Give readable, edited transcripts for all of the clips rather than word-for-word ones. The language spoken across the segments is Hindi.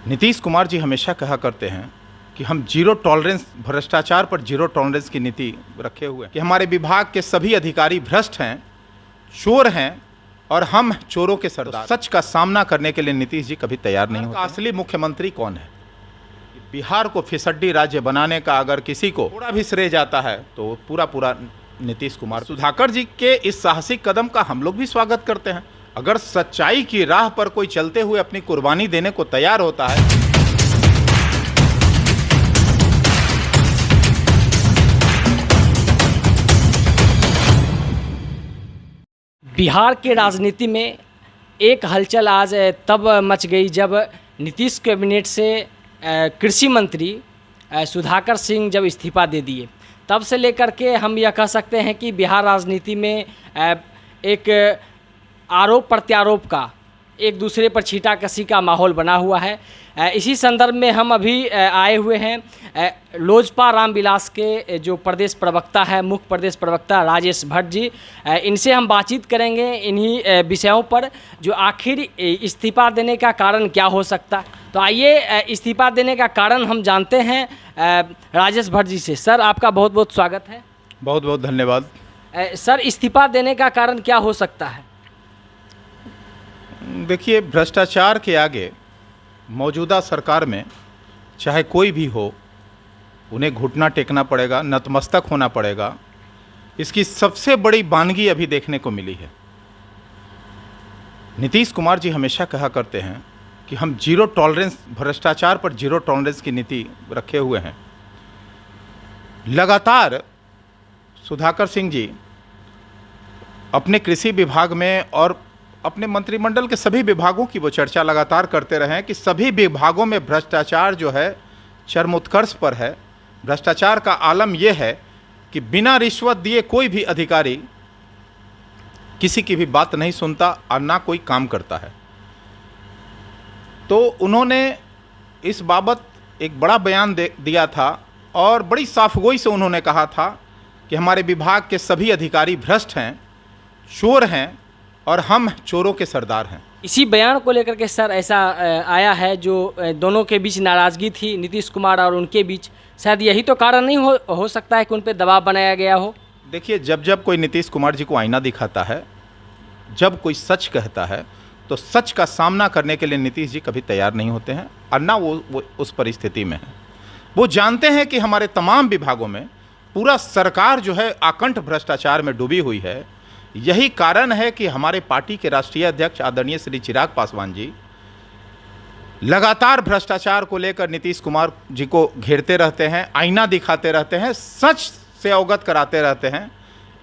नीतीश कुमार जी हमेशा कहा करते हैं कि हम जीरो टॉलरेंस, भ्रष्टाचार पर जीरो टॉलरेंस की नीति रखे हुए हैं कि हमारे विभाग के सभी अधिकारी भ्रष्ट हैं, चोर हैं और हम चोरों के सरदार। तो सच का सामना करने के लिए नीतीश जी कभी तैयार नहीं होते। असली मुख्यमंत्री कौन है? बिहार को फिसड्डी राज्य बनाने का अगर किसी को थोड़ा भी श्रेय जाता है तो पूरा नीतीश कुमार। सुधाकर जी के इस साहसिक कदम का हम लोग भी स्वागत करते हैं। अगर सच्चाई की राह पर कोई चलते हुए अपनी कुर्बानी देने को तैयार होता है। बिहार के राजनीति में एक हलचल आज तब मच गई जब नीतीश कैबिनेट से कृषि मंत्री सुधाकर सिंह जब इस्तीफा दे दिए। तब से लेकर के हम यह कह सकते हैं कि बिहार राजनीति में एक आरोप प्रत्यारोप का, एक दूसरे पर छींटाकशी का माहौल बना हुआ है। इसी संदर्भ में हम अभी आए हुए हैं लोजपा रामविलास के जो प्रदेश प्रवक्ता है, मुख्य प्रदेश प्रवक्ता राजेश भट्ट जी। इनसे हम बातचीत करेंगे इन्हीं विषयों पर, जो आखिर इस्तीफा देने का कारण क्या हो सकता है। तो आइए इस्तीफा देने का कारण हम जानते हैं राजेश भट्ट जी से। सर, आपका बहुत बहुत स्वागत है। बहुत बहुत धन्यवाद। सर, इस्तीफा देने का कारण क्या हो सकता है? देखिए, भ्रष्टाचार के आगे मौजूदा सरकार में चाहे कोई भी हो, उन्हें घुटना टेकना पड़ेगा, नतमस्तक होना पड़ेगा। इसकी सबसे बड़ी वानगी अभी देखने को मिली है। नीतीश कुमार जी हमेशा कहा करते हैं कि हम जीरो टॉलरेंस, भ्रष्टाचार पर जीरो टॉलरेंस की नीति रखे हुए हैं। लगातार सुधाकर सिंह जी अपने कृषि विभाग में और अपने मंत्रिमंडल के सभी विभागों की वो चर्चा लगातार करते रहे हैं कि सभी विभागों में भ्रष्टाचार जो है चरमोत्कर्ष पर है। भ्रष्टाचार का आलम यह है कि बिना रिश्वत दिए कोई भी अधिकारी किसी की भी बात नहीं सुनता और ना कोई काम करता है। तो उन्होंने इस बाबत एक बड़ा बयान दिया था और बड़ी साफगोई से उन्होंने कहा था कि हमारे विभाग के सभी अधिकारी भ्रष्ट हैं, चोर हैं और हम चोरों के सरदार हैं। इसी बयान को लेकर के सर ऐसा आया है, जो दोनों के बीच नाराज़गी थी, नीतीश कुमार और उनके बीच। शायद यही तो कारण नहीं हो सकता है कि उन पर दबाव बनाया गया हो। देखिए, जब कोई नीतीश कुमार जी को आईना दिखाता है, जब कोई सच कहता है, तो सच का सामना करने के लिए नीतीश जी कभी तैयार नहीं होते हैं और ना वो उस परिस्थिति में है। वो जानते हैं कि हमारे तमाम विभागों में पूरा सरकार जो है आकंठ भ्रष्टाचार में डूबी हुई है। यही कारण है कि हमारे पार्टी के राष्ट्रीय अध्यक्ष आदरणीय श्री चिराग पासवान जी लगातार भ्रष्टाचार को लेकर नीतीश कुमार जी को घेरते रहते हैं, आईना दिखाते रहते हैं, सच से अवगत कराते रहते हैं,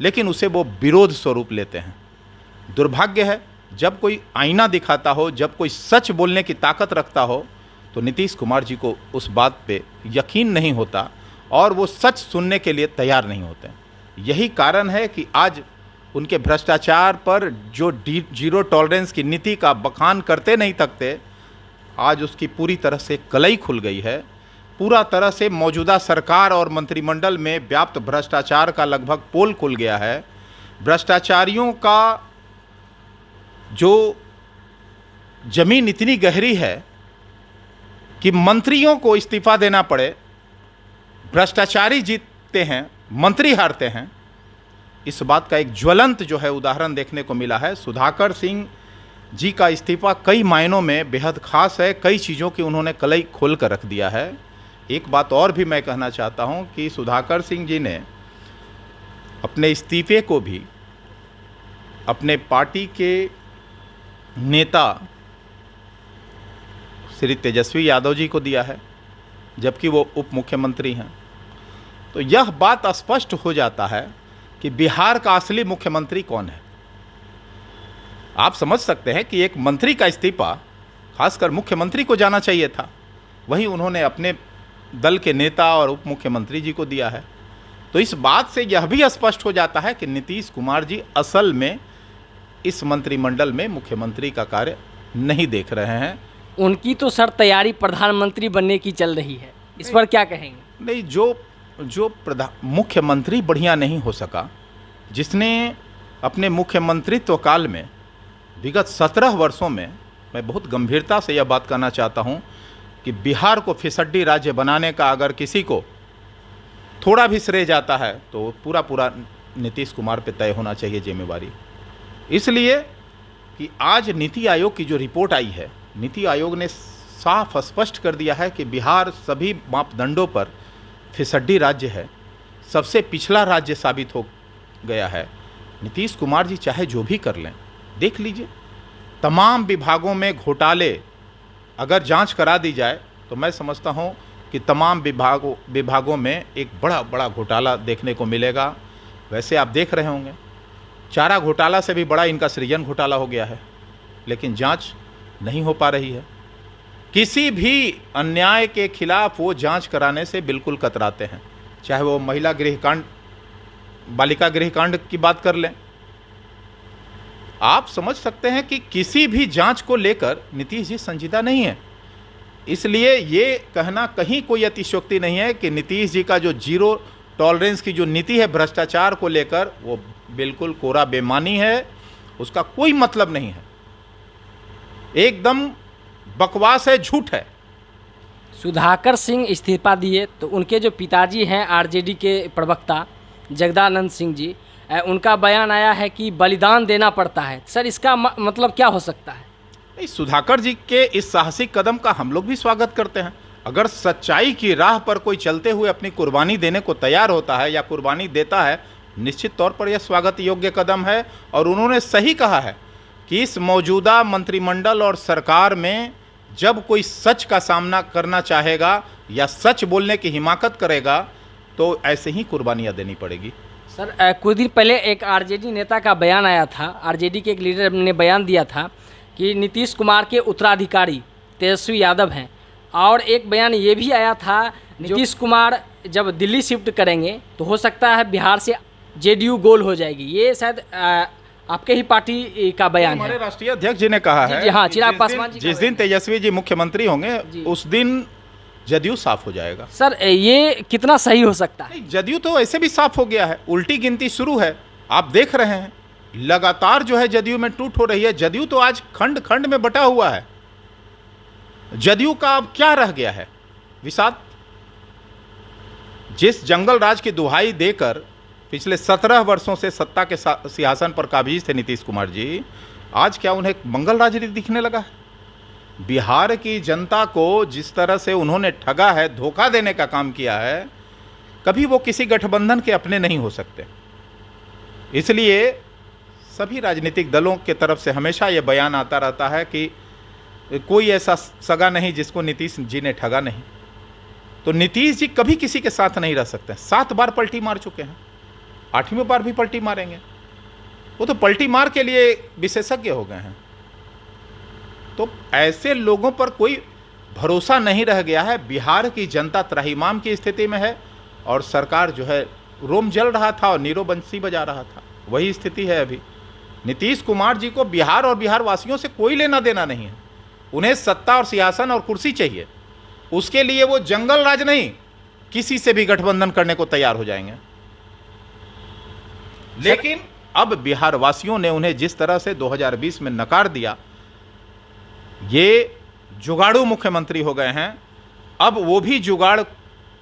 लेकिन उसे वो विरोध स्वरूप लेते हैं। दुर्भाग्य है, जब कोई आईना दिखाता हो, जब कोई सच बोलने की ताकत रखता हो, तो नीतीश कुमार जी को उस बात पे यकीन नहीं होता और वो सच सुनने के लिए तैयार नहीं होते। यही कारण है कि आज उनके भ्रष्टाचार पर जो जीरो टॉलरेंस की नीति का बखान करते नहीं थकते, आज उसकी पूरी तरह से कलई खुल गई है। पूरा तरह से मौजूदा सरकार और मंत्रिमंडल में व्याप्त भ्रष्टाचार का लगभग पोल खुल गया है। भ्रष्टाचारियों का जो जमीन इतनी गहरी है कि मंत्रियों को इस्तीफा देना पड़े। भ्रष्टाचारी जीतते हैं, मंत्री हारते हैं। इस बात का एक ज्वलंत जो है उदाहरण देखने को मिला है। सुधाकर सिंह जी का इस्तीफा कई मायनों में बेहद खास है। कई चीज़ों की उन्होंने कलई खोल कर रख दिया है। एक बात और भी मैं कहना चाहता हूं कि सुधाकर सिंह जी ने अपने इस्तीफे को भी अपने पार्टी के नेता श्री तेजस्वी यादव जी को दिया है, जबकि वो उप मुख्यमंत्री हैं। तो यह बात स्पष्ट हो जाता है कि बिहार का असली मुख्यमंत्री कौन है। आप समझ सकते हैं कि एक मंत्री का इस्तीफा खासकर मुख्यमंत्री को जाना चाहिए था, वहीं उन्होंने अपने दल के नेता और उप मुख्यमंत्री जी को दिया है। तो इस बात से यह भी स्पष्ट हो जाता है कि नीतीश कुमार जी असल में इस मंत्रिमंडल में मुख्यमंत्री का कार्य नहीं देख रहे हैं। उनकी तो सर तैयारी प्रधानमंत्री बनने की चल रही है, इस पर क्या कहेंगे? नहीं, जो मुख्यमंत्री बढ़िया नहीं हो सका, जिसने अपने मुख्यमंत्रित्व काल में विगत 17 वर्षों में, मैं बहुत गंभीरता से यह बात कहना चाहता हूं कि बिहार को फिसड्डी राज्य बनाने का अगर किसी को थोड़ा भी श्रेय जाता है तो पूरा पूरा नीतीश कुमार पे तय होना चाहिए जिम्मेवारी। इसलिए कि आज नीति आयोग की जो रिपोर्ट आई है, नीति आयोग ने साफ स्पष्ट कर दिया है कि बिहार सभी मापदंडों पर फिसड्डी राज्य है, सबसे पिछड़ा राज्य साबित हो गया है। नीतीश कुमार जी चाहे जो भी कर लें, देख लीजिए तमाम विभागों में घोटाले अगर जांच करा दी जाए तो मैं समझता हूं कि तमाम विभागों में एक बड़ा बड़ा घोटाला देखने को मिलेगा। वैसे आप देख रहे होंगे चारा घोटाला से भी बड़ा इनका सृजन घोटाला हो गया है, लेकिन जांच नहीं हो पा रही है। किसी भी अन्याय के खिलाफ वो जांच कराने से बिल्कुल कतराते हैं, चाहे वो महिला गृहकांड, बालिका गृहकांड की बात कर लें। आप समझ सकते हैं कि किसी भी जांच को लेकर नीतीश जी संजीदा नहीं है। इसलिए ये कहना कहीं कोई अतिशयोक्ति नहीं है कि नीतीश जी का जो जीरो टॉलरेंस की जो नीति है भ्रष्टाचार को लेकर, वो बिल्कुल कोरा बेईमानी है, उसका कोई मतलब नहीं है, एकदम बकवास है, झूठ है। सुधाकर सिंह इस्तीफा दिए तो उनके जो पिताजी हैं आरजेडी के प्रवक्ता जगदानंद सिंह जी, उनका बयान आया है कि बलिदान देना पड़ता है। सर इसका मतलब क्या हो सकता है? नहीं, सुधाकर जी के इस साहसिक कदम का हम लोग भी स्वागत करते हैं। अगर सच्चाई की राह पर कोई चलते हुए अपनी कुर्बानी देने को तैयार होता है या कुर्बानी देता है, निश्चित तौर पर यह स्वागत योग्य कदम है। और उन्होंने सही कहा है कि इस मौजूदा मंत्रिमंडल और सरकार में जब कोई सच का सामना करना चाहेगा या सच बोलने की हिमाकत करेगा तो ऐसे ही कुर्बानियाँ देनी पड़ेगी। सर कुछ दिन पहले एक आरजेडी नेता का बयान आया था, आरजेडी के एक लीडर ने बयान दिया था कि नीतीश कुमार के उत्तराधिकारी तेजस्वी यादव हैं। और एक बयान ये भी आया था नीतीश कुमार जब दिल्ली शिफ्ट करेंगे तो हो सकता है बिहार से जेडीयू गोल हो जाएगी। ये शायद आपके ही पार्टी का बयान है। हमारे राष्ट्रीय अध्यक्ष जी ने कहा है जी हाँ, चिराग पासवान जी, जिस दिन तेजस्वी जी मुख्यमंत्री होंगे उस दिन जदयू साफ हो जाएगा। सर ये कितना सही हो सकता है? नहीं, जदयू तो ऐसे भी साफ हो गया है, उल्टी गिनती शुरू है। आप देख रहे हैं लगातार जो है जदयू में टूट हो रही है। जदयू तो आज खंड खंड में बटा हुआ है। जदयू का अब क्या रह गया है? विषाद। जिस जंगल राज की दुहाई देकर पिछले 17 वर्षों से सत्ता के सिंहासन पर काबिज थे नीतीश कुमार जी, आज क्या उन्हें मंगल राज दिखने लगा है? बिहार की जनता को जिस तरह से उन्होंने ठगा है, धोखा देने का काम किया है, कभी वो किसी गठबंधन के अपने नहीं हो सकते। इसलिए सभी राजनीतिक दलों के तरफ से हमेशा ये बयान आता रहता है कि कोई ऐसा सगा नहीं जिसको नीतीश जी ने ठगा नहीं। तो नीतीश जी कभी किसी के साथ नहीं रह सकते। 7 बार पलटी मार चुके हैं, 8वीं बार भी पलटी मारेंगे। वो तो पलटी मार के लिए विशेषज्ञ हो गए हैं। तो ऐसे लोगों पर कोई भरोसा नहीं रह गया है। बिहार की जनता त्राहिमाम की स्थिति में है और सरकार जो है रोम जल रहा था और नीरो बंसी बजा रहा था, वही स्थिति है अभी। नीतीश कुमार जी को बिहार और बिहार वासियों से कोई लेना देना नहीं है। उन्हें सत्ता और सिंहासन और कुर्सी चाहिए। उसके लिए वो जंगल राज नहीं, किसी से भी गठबंधन करने को तैयार हो जाएंगे। लेकिन अब बिहार वासियों ने उन्हें जिस तरह से 2020 में नकार दिया, ये जुगाड़ू मुख्यमंत्री हो गए हैं। अब वो भी जुगाड़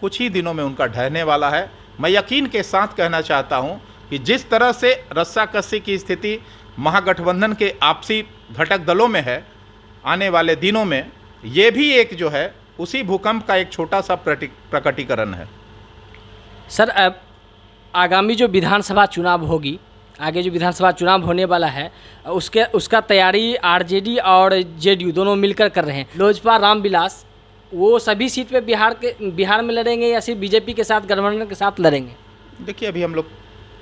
कुछ ही दिनों में उनका ढहने वाला है। मैं यकीन के साथ कहना चाहता हूं कि जिस तरह से रस्साकसी की स्थिति महागठबंधन के आपसी घटक दलों में है, आने वाले दिनों में ये भी एक जो है उसी भूकंप का एक छोटा सा प्रकटीकरण है। सर अब आगामी जो विधानसभा चुनाव होगी, आगे जो विधानसभा चुनाव होने वाला है, उसका तैयारी आरजेडी और जेडीयू दोनों मिलकर कर रहे हैं। लोजपा रामविलास वो सभी सीट पे बिहार में लड़ेंगे या सिर्फ बीजेपी के साथ गठबंधन के साथ लड़ेंगे? देखिए, अभी हम लोग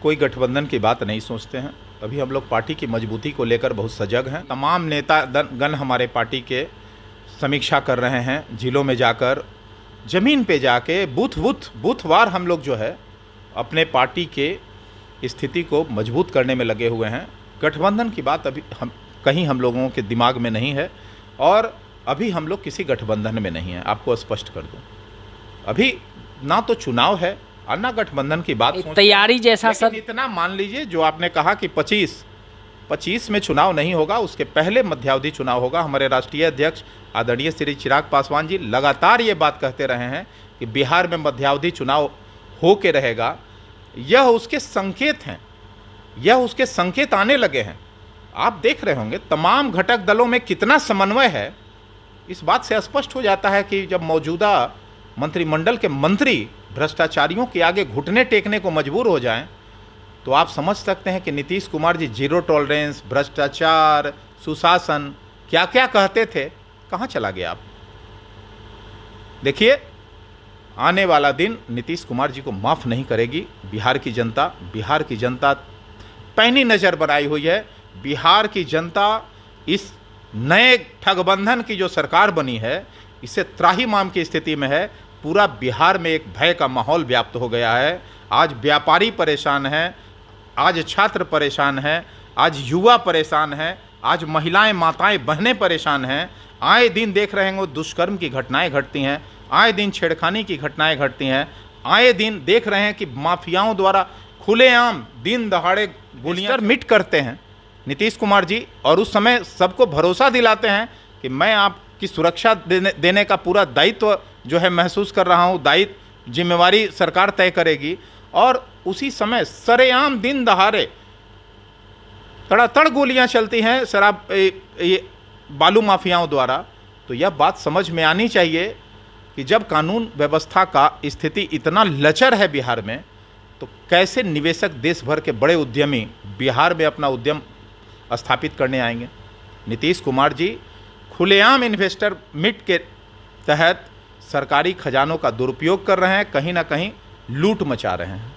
कोई गठबंधन की बात नहीं सोचते हैं। अभी हम लोग पार्टी की मजबूती को लेकर बहुत सजग हैं। तमाम नेता गण हमारे पार्टी के समीक्षा कर रहे हैं, जिलों में जाकर, ज़मीन पे जाके बूथवार हम लोग जो है अपने पार्टी के स्थिति को मजबूत करने में लगे हुए हैं। गठबंधन की बात अभी हम लोगों के दिमाग में नहीं है और अभी हम लोग किसी गठबंधन में नहीं है। आपको स्पष्ट कर दूं, अभी ना तो चुनाव है और ना गठबंधन की बात। तैयारी जैसा सर, इतना मान लीजिए जो आपने कहा कि 25 25 में चुनाव नहीं होगा, उसके पहले मध्यावधि चुनाव होगा। हमारे राष्ट्रीय अध्यक्ष आदरणीय श्री चिराग पासवान जी लगातार ये बात कहते रहे हैं कि बिहार में मध्यावधि चुनाव हो के रहेगा। यह उसके संकेत हैं, यह उसके संकेत आने लगे हैं। आप देख रहे होंगे तमाम घटक दलों में कितना समन्वय है। इस बात से स्पष्ट हो जाता है कि जब मौजूदा मंत्रिमंडल के मंत्री भ्रष्टाचारियों के आगे घुटने टेकने को मजबूर हो जाएं, तो आप समझ सकते हैं कि नीतीश कुमार जी जीरो टॉलरेंस, भ्रष्टाचार, सुशासन क्या क्या कहते थे, कहाँ चला गया आप। देखिए, आने वाला दिन नीतीश कुमार जी को माफ़ नहीं करेगी बिहार की जनता पैनी नज़र बनाई हुई है। बिहार की जनता इस नए ठगबंधन की जो सरकार बनी है, इससे त्राहिमाम की स्थिति में है। पूरा बिहार में एक भय का माहौल व्याप्त हो गया है। आज व्यापारी परेशान हैं, आज छात्र परेशान हैं, आज युवा परेशान हैं, आज महिलाएं, माताएं, बहनें परेशान हैं। आए दिन देख रहे हैं दुष्कर्म की घटनाएं घटती हैं, आए दिन छेड़खानी की घटनाएं घटती हैं, आए दिन देख रहे हैं कि माफियाओं द्वारा खुलेआम दिन दहाड़े गोलियां मिट करते हैं नीतीश कुमार जी। और उस समय सबको भरोसा दिलाते हैं कि मैं आपकी सुरक्षा देने का पूरा दायित्व जो है महसूस कर रहा हूँ, दायित्व जिम्मेवारी सरकार तय करेगी। और उसी समय सरेआम दिन दहाड़े तड़ातड़ गोलियां चलती हैं शराब ये बालू माफियाओं द्वारा। तो यह बात समझ में आनी चाहिए कि जब कानून व्यवस्था का स्थिति इतना लचर है बिहार में, तो कैसे निवेशक, देश भर के बड़े उद्यमी बिहार में अपना उद्यम स्थापित करने आएंगे। नीतीश कुमार जी खुलेआम इन्वेस्टर मीट के तहत सरकारी खजानों का दुरुपयोग कर रहे हैं, कहीं ना कहीं लूट मचा रहे हैं।